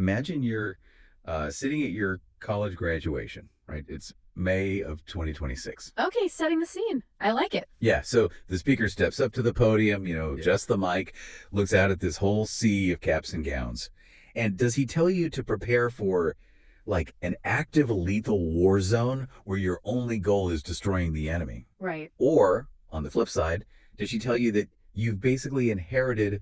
Imagine you're sitting at your college graduation, right? It's May of 2026. Okay, setting the scene. I like it. Yeah, so the speaker steps up to the podium, just the mic, looks out at this whole sea of caps and gowns. And does he tell you to prepare for like an active lethal war zone where your only goal is destroying the enemy? Right. Or, on the flip side, does she tell you that you've basically inherited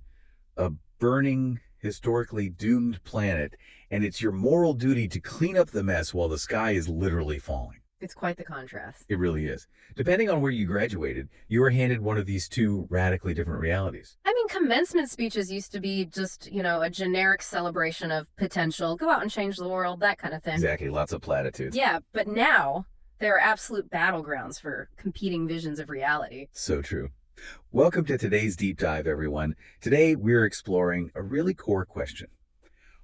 a burning, historically doomed planet, and it's your moral duty to clean up the mess while the sky is literally falling? It's quite the contrast. It really is. Depending on where you graduated, you were handed one of these two radically different realities. I mean, commencement speeches used to be just, a generic celebration of potential, go out and change the world, that kind of thing. Exactly, lots of platitudes. Yeah, but now there are absolute battlegrounds for competing visions of reality. So true. Welcome to today's deep dive, everyone. Today, we're exploring a really core question.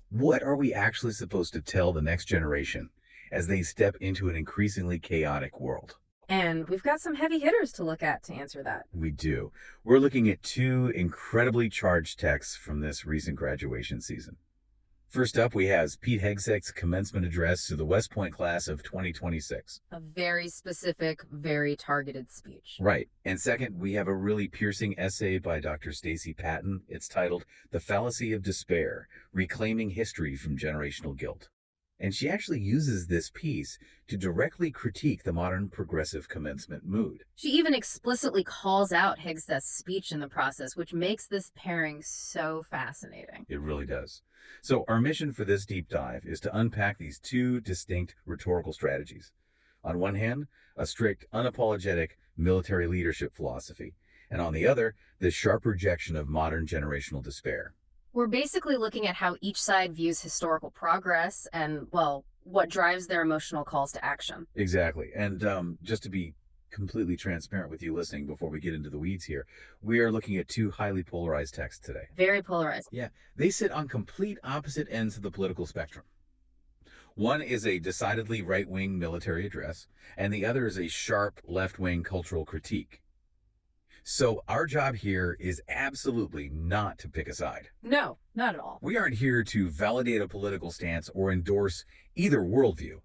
What are we actually supposed to tell the next generation as they step into an increasingly chaotic world? And we've got some heavy hitters to look at to answer that. We do. We're looking at two incredibly charged texts from this recent graduation season. First up, we have Pete Hegseth's commencement address to the West Point class of 2026. A very specific, very targeted speech. Right. And second, we have a really piercing essay by Dr. Stacy Patton. It's titled The Fallacy of Despair, Reclaiming History from Generational Guilt. And she actually uses this piece to directly critique the modern progressive commencement mood. She even explicitly calls out Hegseth's speech in the process, which makes this pairing so fascinating. It really does. So our mission for this deep dive is to unpack these two distinct rhetorical strategies. On one hand, a strict, unapologetic military leadership philosophy, and on the other, the sharp rejection of modern generational despair. We're basically looking at how each side views historical progress and, well, what drives their emotional calls to action. Exactly. And just to be completely transparent with you listening before we get into the weeds here, we are looking at two highly polarized texts today. Very polarized. Yeah, they sit on complete opposite ends of the political spectrum. One is a decidedly right-wing military address, and the other is a sharp left-wing cultural critique. So our job here is absolutely not to pick a side. No, not at all. We aren't here to validate a political stance or endorse either worldview.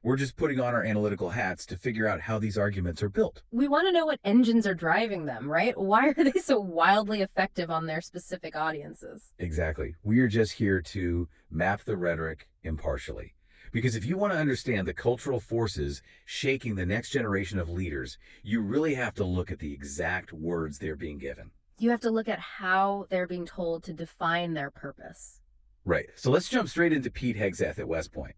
We're just putting on our analytical hats to figure out how these arguments are built. We want to know what engines are driving them, right? Why are they so wildly effective on their specific audiences? Exactly. We are just here to map the rhetoric impartially. Because if you want to understand the cultural forces shaking the next generation of leaders, you really have to look at the exact words they're being given. You have to look at how they're being told to define their purpose. Right. So let's jump straight into Pete Hegseth at West Point.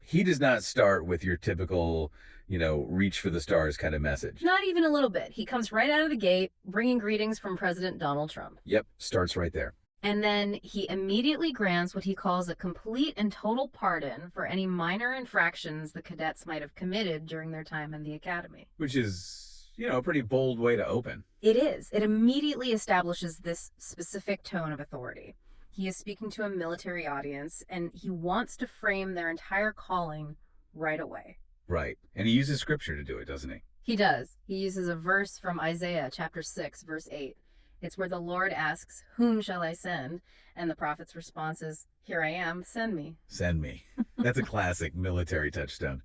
He does not start with your typical, reach for the stars kind of message. Not even a little bit. He comes right out of the gate, bringing greetings from President Donald Trump. Yep, starts right there. And then he immediately grants what he calls a complete and total pardon for any minor infractions the cadets might have committed during their time in the academy. Which is, a pretty bold way to open. It is. It immediately establishes this specific tone of authority. He is speaking to a military audience, and he wants to frame their entire calling right away. Right. And he uses scripture to do it, doesn't he? He does. He uses a verse from Isaiah chapter 6, verse 8. It's where the Lord asks, "Whom shall I send?" And the prophet's response is, "Here I am, send me." Send me. That's a classic military touchstone.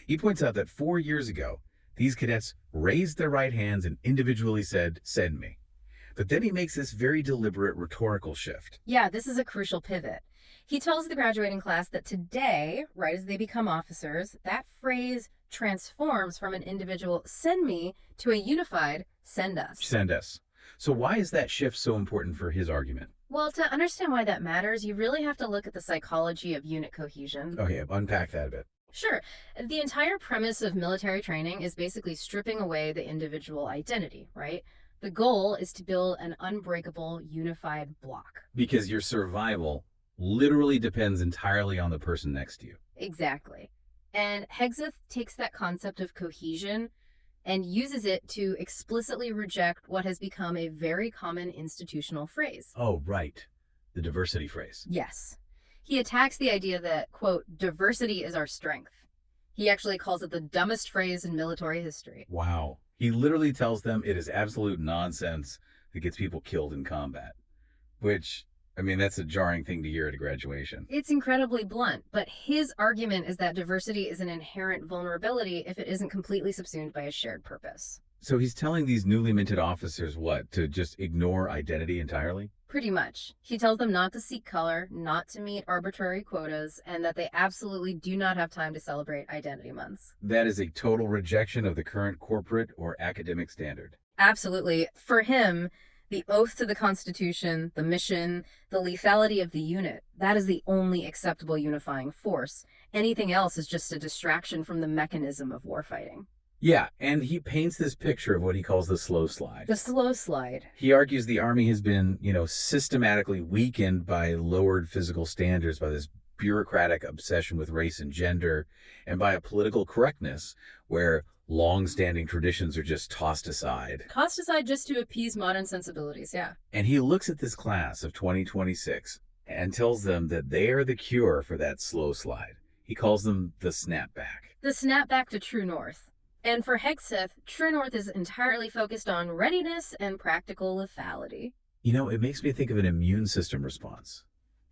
He points out that 4 years ago, these cadets raised their right hands and individually said, "Send me." But then he makes this very deliberate rhetorical shift. Yeah, this is a crucial pivot. He tells the graduating class that today, right as they become officers, that phrase transforms from an individual "send me" to a unified "send us." Send us. So why is that shift so important for his argument? Well, to understand why that matters, you really have to look at the psychology of unit cohesion. Okay, unpack that a bit. Sure. The entire premise of military training is basically stripping away the individual identity, right? The goal is to build an unbreakable, unified block. Because your survival literally depends entirely on the person next to you. Exactly. And Hegseth takes that concept of cohesion and uses it to explicitly reject what has become a very common institutional phrase. Oh, right. The diversity phrase. Yes. He attacks the idea that, quote, diversity is our strength. He actually calls it the dumbest phrase in military history. Wow. He literally tells them it is absolute nonsense that gets people killed in combat. Which, I mean, that's a jarring thing to hear at a graduation. It's incredibly blunt, but his argument is that diversity is an inherent vulnerability if it isn't completely subsumed by a shared purpose. So he's telling these newly minted officers what? To just ignore identity entirely? Pretty much. He tells them not to seek color, not to meet arbitrary quotas, and that they absolutely do not have time to celebrate identity months. That is a total rejection of the current corporate or academic standard. Absolutely. For him, the oath to the Constitution, the mission, the lethality of the unit, that is the only acceptable unifying force. Anything else is just a distraction from the mechanism of warfighting. Yeah, and he paints this picture of what he calls the slow slide. The slow slide. He argues the Army has been, systematically weakened by lowered physical standards, by this bureaucratic obsession with race and gender, and by a political correctness where long-standing traditions are just tossed aside. Tossed aside just to appease modern sensibilities, yeah. And he looks at this class of 2026 and tells them that they are the cure for that slow slide. He calls them the snapback. The snapback to true north. And for Hegseth, true north is entirely focused on readiness and practical lethality. It makes me think of an immune system response,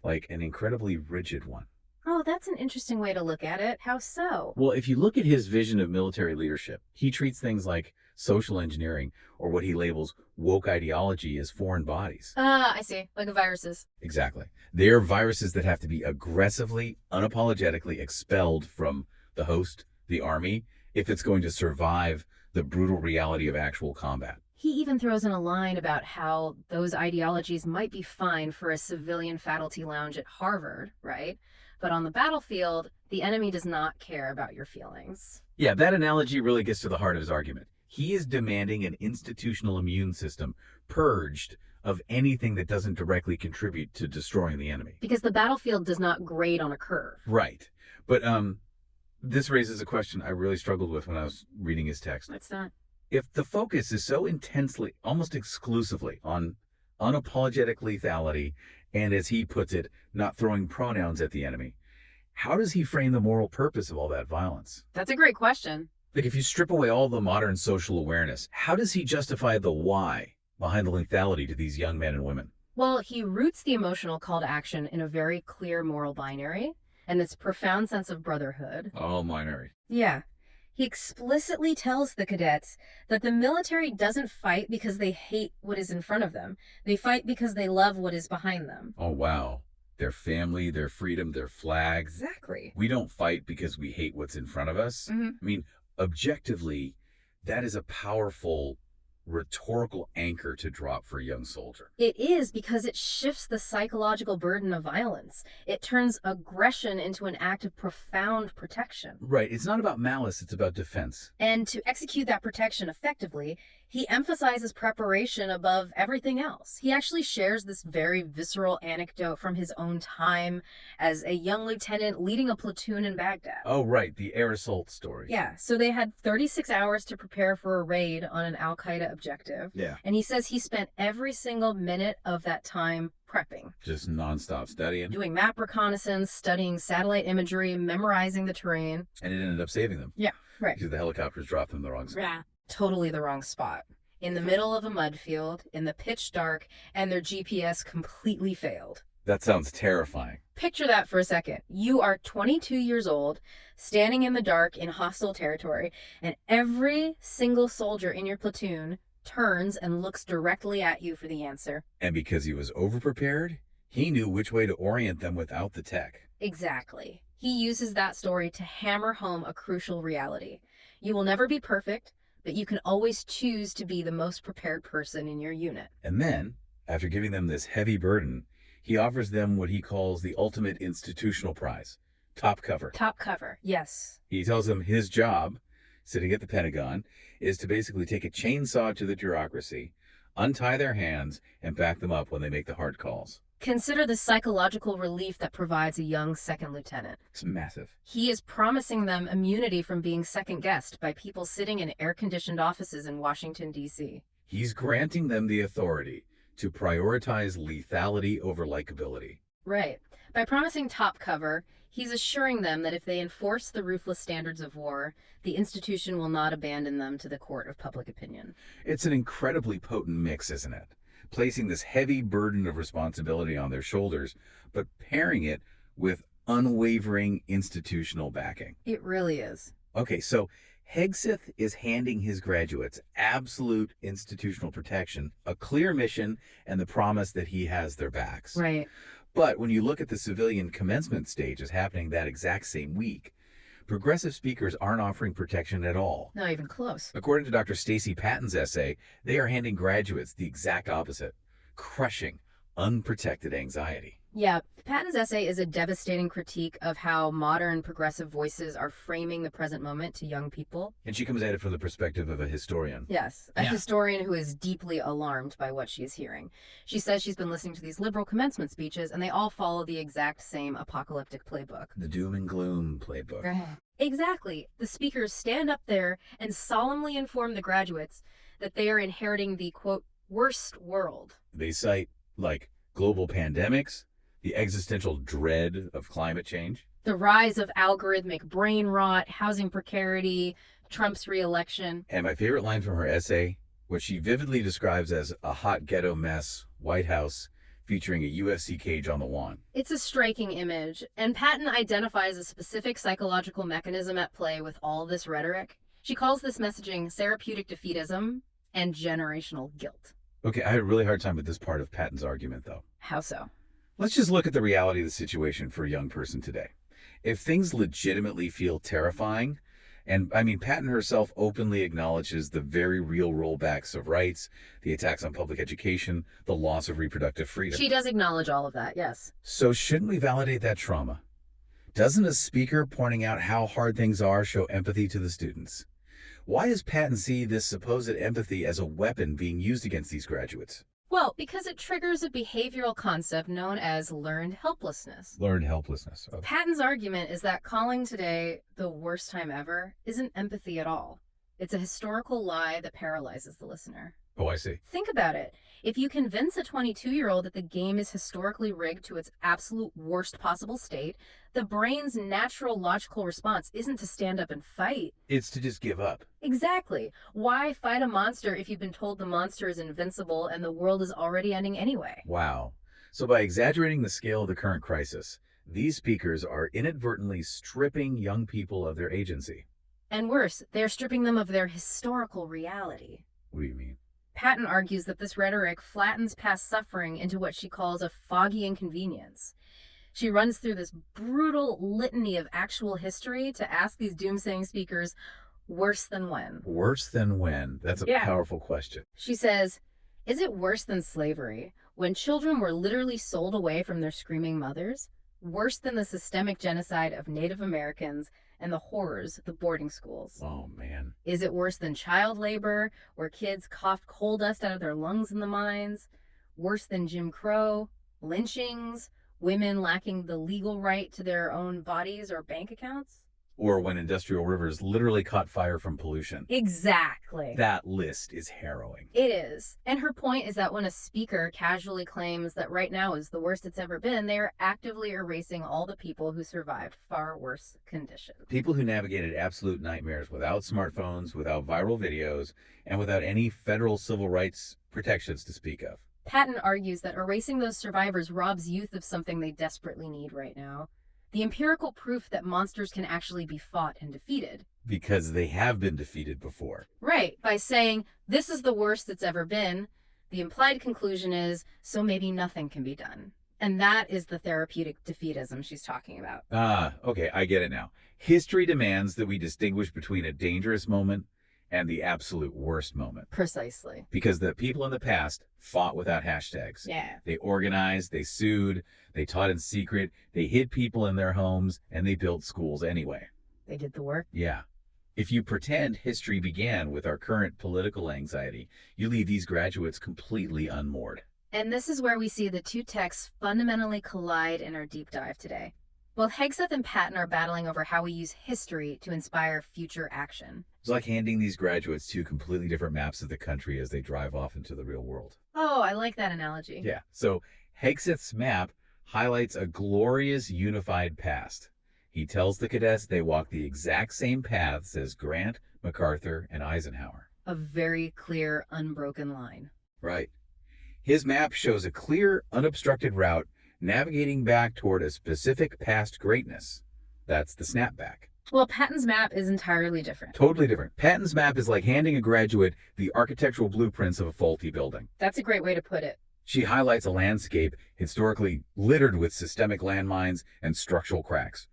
like an incredibly rigid one. Oh, that's an interesting way to look at it. How so? Well, if you look at his vision of military leadership, he treats things like social engineering or what he labels woke ideology as foreign bodies. I see. Like viruses. Exactly. They're viruses that have to be aggressively, unapologetically expelled from the host, the army, if it's going to survive the brutal reality of actual combat. He even throws in a line about how those ideologies might be fine for a civilian faculty lounge at Harvard, right? But on the battlefield, the enemy does not care about your feelings. Yeah, that analogy really gets to the heart of his argument. He is demanding an institutional immune system purged of anything that doesn't directly contribute to destroying the enemy. Because the battlefield does not grade on a curve. Right. But this raises a question I really struggled with when I was reading his text. What's that? If the focus is so intensely, almost exclusively, on unapologetic lethality, and as he puts it, not throwing pronouns at the enemy, how does he frame the moral purpose of all that violence? That's a great question. Like, if you strip away all the modern social awareness, how does he justify the why behind the lethality to these young men and women? Well, he roots the emotional call to action in a very clear moral binary and this profound sense of brotherhood. All binary. Yeah. He explicitly tells the cadets that the military doesn't fight because they hate what is in front of them. They fight because they love what is behind them. Oh, wow. Their family, their freedom, their flag. Exactly. We don't fight because we hate what's in front of us. Mm-hmm. I mean, objectively, that is a powerful rhetorical anchor to drop for a young soldier. It is, because it shifts the psychological burden of violence. It turns aggression into an act of profound protection. Right. It's not about malice, it's about defense. And to execute that protection effectively, he emphasizes preparation above everything else. He actually shares this very visceral anecdote from his own time as a young lieutenant leading a platoon in Baghdad. Oh, right. The air assault story. Yeah, so they had 36 hours to prepare for a raid on an Al-Qaeda objective. Yeah. And he says he spent every single minute of that time prepping. Just nonstop studying. Doing map reconnaissance, studying satellite imagery, memorizing the terrain. And it ended up saving them. Yeah, right. Because the helicopters dropped them the wrong spot. Yeah. Totally the wrong spot. In the middle of a mud field, in the pitch dark, and their GPS completely failed. That sounds terrifying. Picture that for a second. You are 22 years old, standing in the dark in hostile territory, and every single soldier in your platoon turns and looks directly at you for the answer. And because he was overprepared, he knew which way to orient them without the tech. Exactly. He uses that story to hammer home a crucial reality. You will never be perfect, but you can always choose to be the most prepared person in your unit. And then, after giving them this heavy burden, he offers them what he calls the ultimate institutional prize, top cover. Top cover, yes. He tells them his job, sitting at the Pentagon, is to basically take a chainsaw to the bureaucracy, untie their hands, and back them up when they make the hard calls. Consider the psychological relief that provides a young second lieutenant. It's massive. He is promising them immunity from being second-guessed by people sitting in air-conditioned offices in Washington, D.C. He's granting them the authority to prioritize lethality over likability. Right. By promising top cover, he's assuring them that if they enforce the ruthless standards of war, the institution will not abandon them to the court of public opinion. It's an incredibly potent mix, isn't it? placing this heavy burden of responsibility on their shoulders, but pairing it with unwavering institutional backing. It really is. Okay, so Hegseth is handing his graduates absolute institutional protection, a clear mission, and the promise that he has their backs. Right. But when you look at the civilian commencement stage as happening that exact same week, progressive speakers aren't offering protection at all. Not even close. According to Dr. Stacy Patton's essay, they are handing graduates the exact opposite, crushing, unprotected anxiety. Yeah, Patton's essay is a devastating critique of how modern progressive voices are framing the present moment to young people. And she comes at it from the perspective of a historian. Yes, a historian who is deeply alarmed by what she is hearing. She says she's been listening to these liberal commencement speeches, and they all follow the exact same apocalyptic playbook. The doom and gloom playbook. Exactly. The speakers stand up there and solemnly inform the graduates that they are inheriting the, quote, worst world. They cite, like, global pandemics, the existential dread of climate change, the rise of algorithmic brain rot, housing precarity, Trump's re-election. and my favorite line from her essay, what she vividly describes as a hot ghetto mess White House featuring a UFC cage on the lawn. It's a striking image, and Patton identifies a specific psychological mechanism at play with all this rhetoric. She calls this messaging therapeutic defeatism and generational guilt. Okay, I had a really hard time with this part of Patton's argument, though. How so? Let's just look at the reality of the situation for a young person today. If things legitimately feel terrifying, and I mean, Patton herself openly acknowledges the very real rollbacks of rights, the attacks on public education, the loss of reproductive freedom. She does acknowledge all of that, yes. So shouldn't we validate that trauma? Doesn't a speaker pointing out how hard things are show empathy to the students? Why does Patton see this supposed empathy as a weapon being used against these graduates? Well, because it triggers a behavioral concept known as learned helplessness. Learned helplessness. Okay. Patton's argument is that calling today the worst time ever isn't empathy at all. It's a historical lie that paralyzes the listener. Oh, I see. Think about it. If you convince a 22-year-old that the game is historically rigged to its absolute worst possible state, the brain's natural logical response isn't to stand up and fight. It's to just give up. Exactly. Why fight a monster if you've been told the monster is invincible and the world is already ending anyway? Wow. So by exaggerating the scale of the current crisis, these speakers are inadvertently stripping young people of their agency. And worse, they're stripping them of their historical reality. What do you mean? Patton argues that this rhetoric flattens past suffering into what she calls a foggy inconvenience. She runs through this brutal litany of actual history to ask these doomsaying speakers, worse than when? Worse than when? That's a powerful question. She says, is it worse than slavery, when children were literally sold away from their screaming mothers? Worse than the systemic genocide of Native Americans and the horrors of the boarding schools? Oh, man. Is it worse than child labor, where kids coughed coal dust out of their lungs in the mines? Worse than Jim Crow, lynchings, women lacking the legal right to their own bodies or bank accounts? Or when industrial rivers literally caught fire from pollution. Exactly. That list is harrowing. It is. And her point is that when a speaker casually claims that right now is the worst it's ever been, they are actively erasing all the people who survived far worse conditions. People who navigated absolute nightmares without smartphones, without viral videos, and without any federal civil rights protections to speak of. Patton argues that erasing those survivors robs youth of something they desperately need right now. The empirical proof that monsters can actually be fought and defeated. Because they have been defeated before. Right, by saying, this is the worst it's ever been, the implied conclusion is, so maybe nothing can be done. And that is the therapeutic defeatism she's talking about. Ah, okay, I get it now. History demands that we distinguish between a dangerous moment and the absolute worst moment. Precisely. Because the people in the past fought without hashtags. Yeah. They organized, they sued, they taught in secret, they hid people in their homes, and they built schools anyway. They did the work. Yeah. If you pretend history began with our current political anxiety, you leave these graduates completely unmoored. And this is where we see the two texts fundamentally collide in our deep dive today. Both Hegseth and Patton are battling over how we use history to inspire future action. It's like handing these graduates two completely different maps of the country as they drive off into the real world. Oh, I like that analogy. Yeah. So Hegseth's map highlights a glorious unified past. He tells the cadets they walk the exact same paths as Grant, MacArthur, and Eisenhower. A very clear, unbroken line. Right. His map shows a clear, unobstructed route navigating back toward a specific past greatness. That's the snapback. Well, Patton's map is entirely different. Totally different. Patton's map is like handing a graduate the architectural blueprints of a faulty building. That's a great way to put it. She highlights a landscape historically littered with systemic landmines and structural cracks.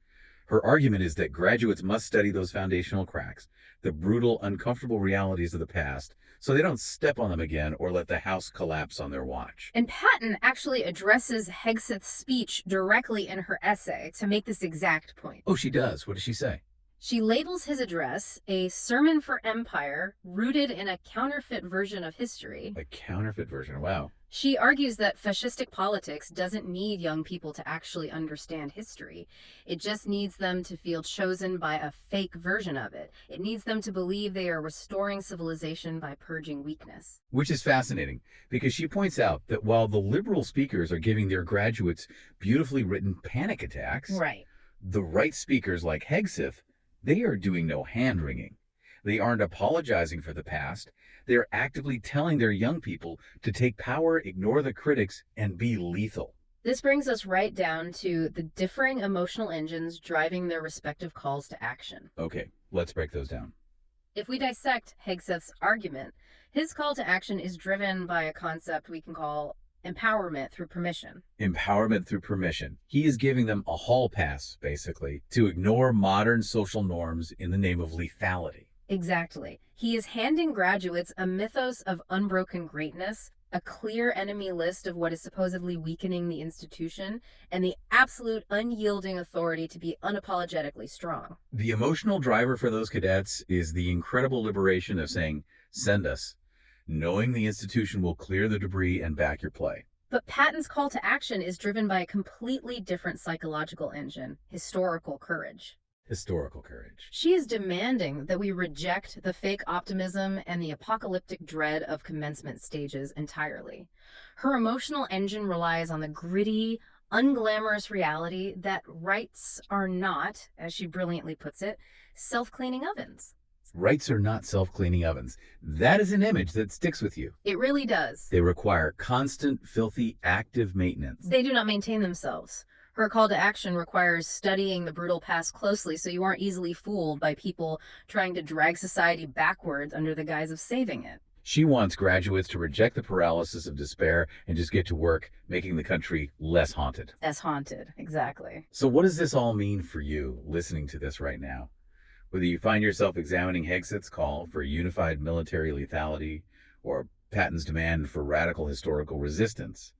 Her argument is that graduates must study those foundational cracks, the brutal, uncomfortable realities of the past, so they don't step on them again or let the house collapse on their watch. And Patton actually addresses Hegseth's speech directly in her essay to make this exact point. Oh, she does. What does she say? She labels his address a sermon for empire rooted in a counterfeit version of history. A counterfeit version. Wow. She argues that fascistic politics doesn't need young people to actually understand history. It just needs them to feel chosen by a fake version of it. It needs them to believe they are restoring civilization by purging weakness. Which is fascinating, because she points out that while the liberal speakers are giving their graduates beautifully written panic attacks, Right. the right speakers like Hegseth, they are doing no hand-wringing. They aren't apologizing for the past. They're actively telling their young people to take power, ignore the critics, and be lethal. This brings us right down to the differing emotional engines driving their respective calls to action. Okay, let's break those down. If we dissect Hegseth's argument, his call to action is driven by a concept we can call empowerment through permission. Empowerment through permission. He is giving them a hall pass, basically, to ignore modern social norms in the name of lethality. Exactly. He is handing graduates a mythos of unbroken greatness, a clear enemy list of what is supposedly weakening the institution, and the absolute unyielding authority to be unapologetically strong. The emotional driver for those cadets is the incredible liberation of saying, send us, knowing the institution will clear the debris and back your play. But Patton's call to action is driven by a completely different psychological engine, historical courage. Historical courage. She is demanding that we reject the fake optimism and the apocalyptic dread of commencement stages entirely. Her emotional engine relies on the gritty, unglamorous reality that rights are not, as she brilliantly puts it, self-cleaning ovens. Rights are not self-cleaning ovens. That is an image that sticks with you. It really does. They require constant, filthy, active maintenance. They do not maintain themselves. Her call to action requires studying the brutal past closely so you aren't easily fooled by people trying to drag society backwards under the guise of saving it. She wants graduates to reject the paralysis of despair and just get to work, making the country less haunted. As haunted, exactly. So what does this all mean for you listening to this right now? Whether you find yourself examining Hegseth's call for unified military lethality or Patton's demand for radical historical resistance,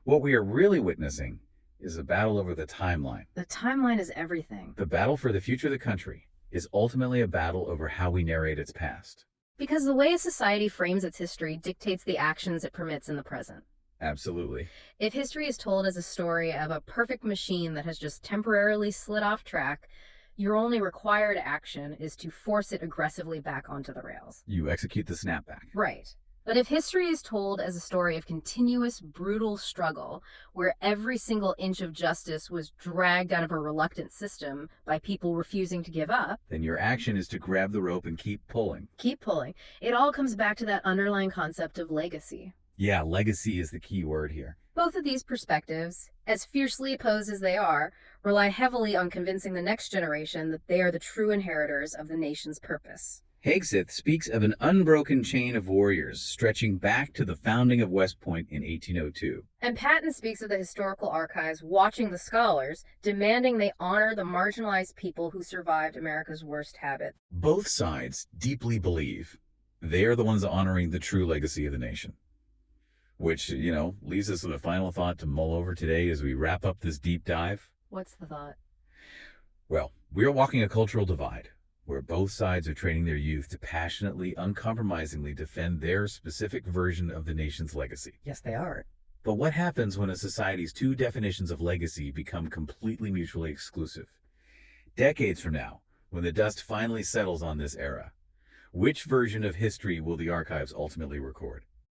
what we are really witnessing is a battle over the timeline. The timeline is everything. The battle for the future of the country is ultimately a battle over how we narrate its past. Because the way a society frames its history dictates the actions it permits in the present. Absolutely. If history is told as a story of a perfect machine that has just temporarily slid off track, your only required action is to force it aggressively back onto the rails. You execute the snapback. Right. But if history is told as a story of continuous, brutal struggle, where every single inch of justice was dragged out of a reluctant system by people refusing to give up, then your action is to grab the rope and keep pulling. Keep pulling. It all comes back to that underlying concept of legacy. Yeah, legacy is the key word here. Both of these perspectives, as fiercely opposed as they are, rely heavily on convincing the next generation that they are the true inheritors of the nation's purpose. Hegseth speaks of an unbroken chain of warriors stretching back to the founding of West Point in 1802. And Patton speaks of the historical archives watching the scholars, demanding they honor the marginalized people who survived America's worst habit. Both sides deeply believe they are the ones honoring the true legacy of the nation. Which, leaves us with a final thought to mull over today as we wrap up this deep dive. What's the thought? Well, we are walking a cultural divide where both sides are training their youth to passionately, uncompromisingly defend their specific version of the nation's legacy. Yes, they are. But what happens when a society's two definitions of legacy become completely mutually exclusive? Decades from now, when the dust finally settles on this era, which version of history will the archives ultimately record?